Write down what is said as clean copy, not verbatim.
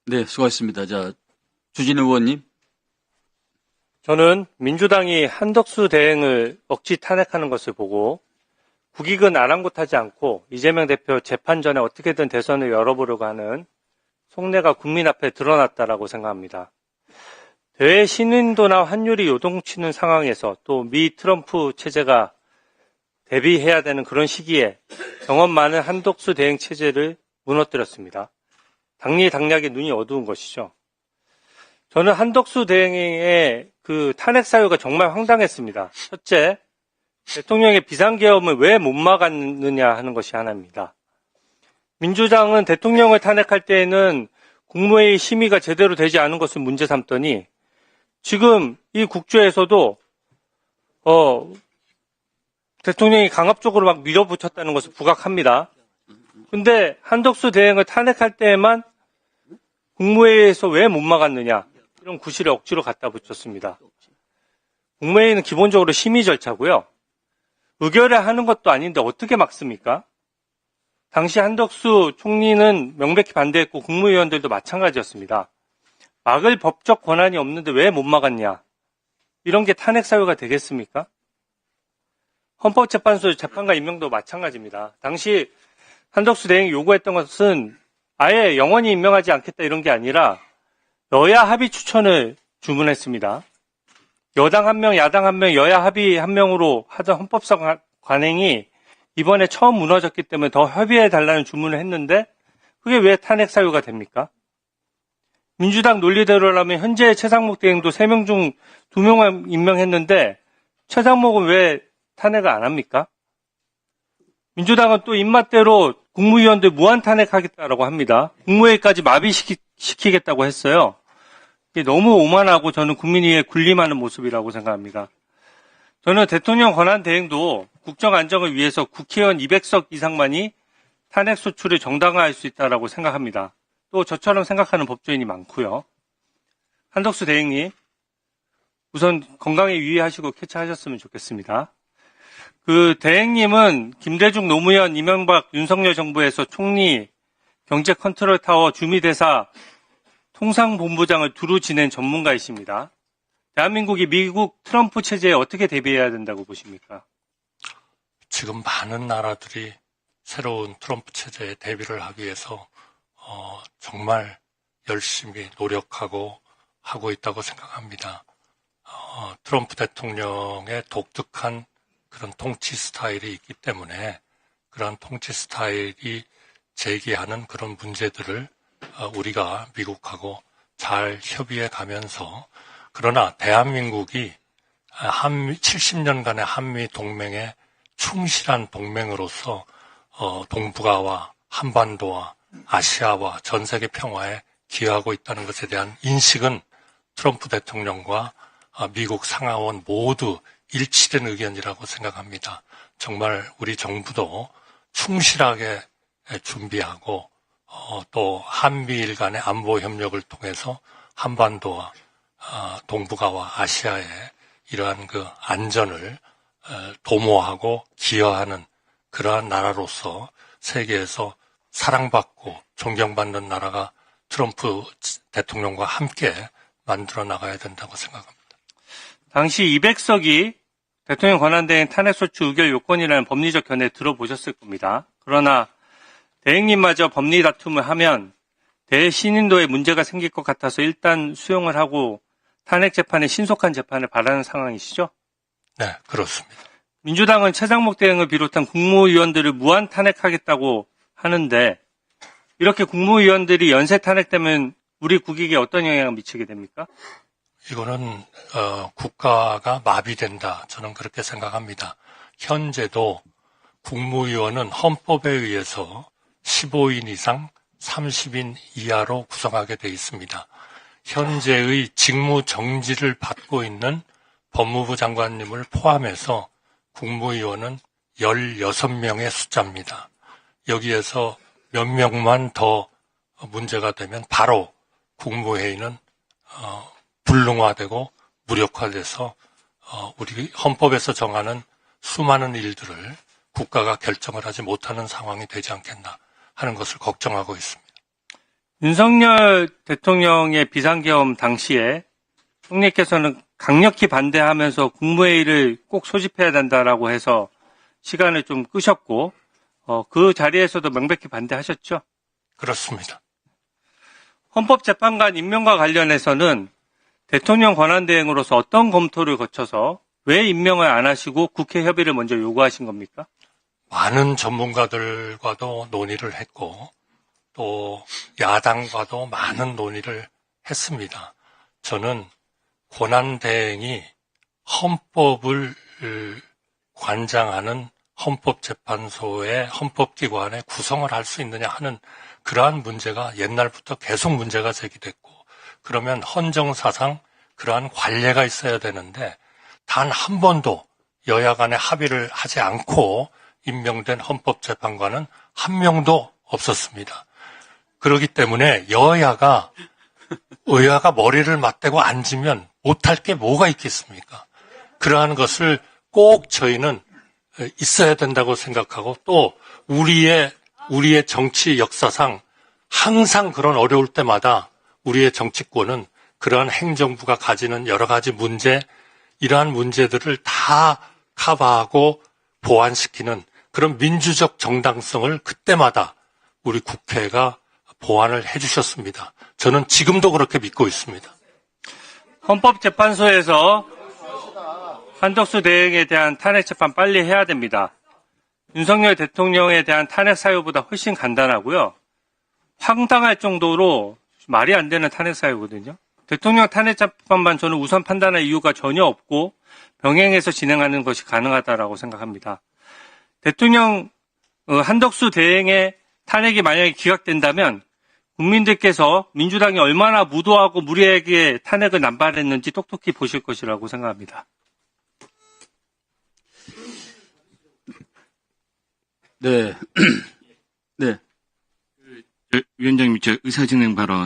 네, 수고하셨습니다. 자, 주진우 의원님. 저는 민주당이 한덕수 대행을 억지 탄핵하는 것을 보고 국익은 아랑곳하지 않고 이재명 대표 재판 전에 어떻게든 대선을 열어보려고 하는 속내가 국민 앞에 드러났다라고 생각합니다. 대외 신인도나 환율이 요동치는 상황에서 또 미 트럼프 체제가 대비해야 되는 그런 시기에 경험 많은 한덕수 대행 체제를 무너뜨렸습니다. 당리당략에 눈이 어두운 것이죠. 저는 한덕수 대행의 그 탄핵 사유가 정말 황당했습니다. 첫째, 대통령의 비상계엄을 왜 못 막았느냐 하는 것이 하나입니다. 민주당은 대통령을 탄핵할 때에는 국무회의 심의가 제대로 되지 않은 것을 문제 삼더니 지금 이 국조에서도 대통령이 강압적으로 막 밀어붙였다는 것을 부각합니다. 근데 한덕수 대행을 탄핵할 때에만 국무회의에서 왜 못 막았느냐, 이런 구실을 억지로 갖다 붙였습니다. 국무회의는 기본적으로 심의 절차고요. 의결을 하는 것도 아닌데 어떻게 막습니까? 당시 한덕수 총리는 명백히 반대했고 국무위원들도 마찬가지였습니다. 막을 법적 권한이 없는데 왜 못 막았냐? 이런 게 탄핵 사유가 되겠습니까? 헌법재판소 재판관 임명도 마찬가지입니다. 당시 한덕수 대행이 요구했던 것은 아예 영원히 임명하지 않겠다 이런 게 아니라 여야 합의 추천을 주문했습니다. 여당 1명, 야당 1명, 여야 합의 1명으로 하던 헌법상 관행이 이번에 처음 무너졌기 때문에 더 협의해달라는 주문을 했는데 그게 왜 탄핵 사유가 됩니까? 민주당 논리대로라면 현재 최상목 대행도 3명 중 2명만 임명했는데 최상목은 왜 탄핵을 안 합니까? 민주당은 또 입맛대로 국무위원들 무한 탄핵하겠다라고 합니다. 국무회의까지 마비시키겠다고 했어요. 이게 너무 오만하고 저는 국민위에 군림하는 모습이라고 생각합니다. 저는 대통령 권한 대행도 국정 안정을 위해서 국회의원 200석 이상만이 탄핵 소추를 정당화할 수 있다고 생각합니다. 또 저처럼 생각하는 법조인이 많고요. 한덕수 대행님, 우선 건강에 유의하시고 쾌차하셨으면 좋겠습니다. 그 대행님은 김대중, 노무현, 이명박, 윤석열 정부에서 총리, 경제 컨트롤 타워, 주미대사, 통상본부장을 두루 지낸 전문가이십니다. 대한민국이 미국 트럼프 체제에 어떻게 대비해야 된다고 보십니까? 지금 많은 나라들이 새로운 트럼프 체제에 대비를 하기 위해서 정말 열심히 노력하고 하고 있다고 생각합니다. 트럼프 대통령의 독특한 그런 통치 스타일이 있기 때문에 그런 통치 스타일이 제기하는 그런 문제들을 우리가 미국하고 잘 협의해 가면서, 그러나 대한민국이 70년간의 한미 동맹에 충실한 동맹으로서 동북아와 한반도와 아시아와 전 세계 평화에 기여하고 있다는 것에 대한 인식은 트럼프 대통령과 미국 상하원 모두 일치된 의견이라고 생각합니다. 정말 우리 정부도 충실하게 준비하고 또 한미일 간의 안보 협력을 통해서 한반도와 동북아와 아시아의 이러한 그 안전을 도모하고 기여하는 그러한 나라로서 세계에서 사랑받고 존경받는 나라가 트럼프 대통령과 함께 만들어 나가야 된다고 생각합니다. 당시 200석이 대통령 권한대행 탄핵소추 의결 요건이라는 법리적 견해 들어보셨을 겁니다. 그러나 대행님마저 법리 다툼을 하면 대신인도에 문제가 생길 것 같아서 일단 수용을 하고 탄핵 재판에 신속한 재판을 바라는 상황이시죠? 네, 그렇습니다. 민주당은 최상목 대행을 비롯한 국무위원들을 무한 탄핵하겠다고 하는데 이렇게 국무위원들이 연쇄 탄핵되면 우리 국익에 어떤 영향을 미치게 됩니까? 이거는 국가가 마비된다, 저는 그렇게 생각합니다. 현재도 국무위원은 헌법에 의해서 15인 이상 30인 이하로 구성하게 돼 있습니다. 현재의 직무 정지를 받고 있는 법무부 장관님을 포함해서 국무위원은 16명의 숫자입니다. 여기에서 몇 명만 더 문제가 되면 바로 국무회의는 불능화되고 무력화돼서 우리 헌법에서 정하는 수많은 일들을 국가가 결정을 하지 못하는 상황이 되지 않겠나 하는 것을 걱정하고 있습니다. 윤석열 대통령의 비상계엄 당시에 총리께서는 강력히 반대하면서 국무회의를 꼭 소집해야 된다라고 해서 시간을 좀 끄셨고 그 자리에서도 명백히 반대하셨죠. 그렇습니다. 헌법재판관 임명과 관련해서는 대통령 권한대행으로서 어떤 검토를 거쳐서 왜 임명을 안 하시고 국회 협의를 먼저 요구하신 겁니까? 많은 전문가들과도 논의를 했고 또 야당과도 많은 논의를 했습니다. 저는 권한대행이 헌법을 관장하는 헌법재판소의 헌법기관의 구성을 할 수 있느냐 하는 그러한 문제가 옛날부터 계속 문제가 제기됐고 그러면 헌정사상 그러한 관례가 있어야 되는데 단 한 번도 여야 간에 합의를 하지 않고 임명된 헌법재판관은 한 명도 없었습니다. 그렇기 때문에 여야가 머리를 맞대고 앉으면 못할 게 뭐가 있겠습니까? 그러한 것을 꼭 저희는 있어야 된다고 생각하고 또 우리의 정치 역사상 항상 그런 어려울 때마다 우리의 정치권은 그러한 행정부가 가지는 여러 가지 문제, 이러한 문제들을 다 커버하고 보완시키는 그런 민주적 정당성을 그때마다 우리 국회가 보완을 해주셨습니다. 저는 지금도 그렇게 믿고 있습니다. 헌법재판소에서 한덕수 대행에 대한 탄핵재판 빨리 해야 됩니다. 윤석열 대통령에 대한 탄핵 사유보다 훨씬 간단하고요. 황당할 정도로 말이 안 되는 탄핵 사유거든요. 대통령 탄핵재판만 저는 우선 판단할 이유가 전혀 없고 병행해서 진행하는 것이 가능하다라고 생각합니다. 대통령 한덕수 대행의 탄핵이 만약에 기각된다면 국민들께서 민주당이 얼마나 무도하고 무리하게 탄핵을 남발했는지 똑똑히 보실 것이라고 생각합니다. 네. 네. 위원장님, 저 의사진행 발언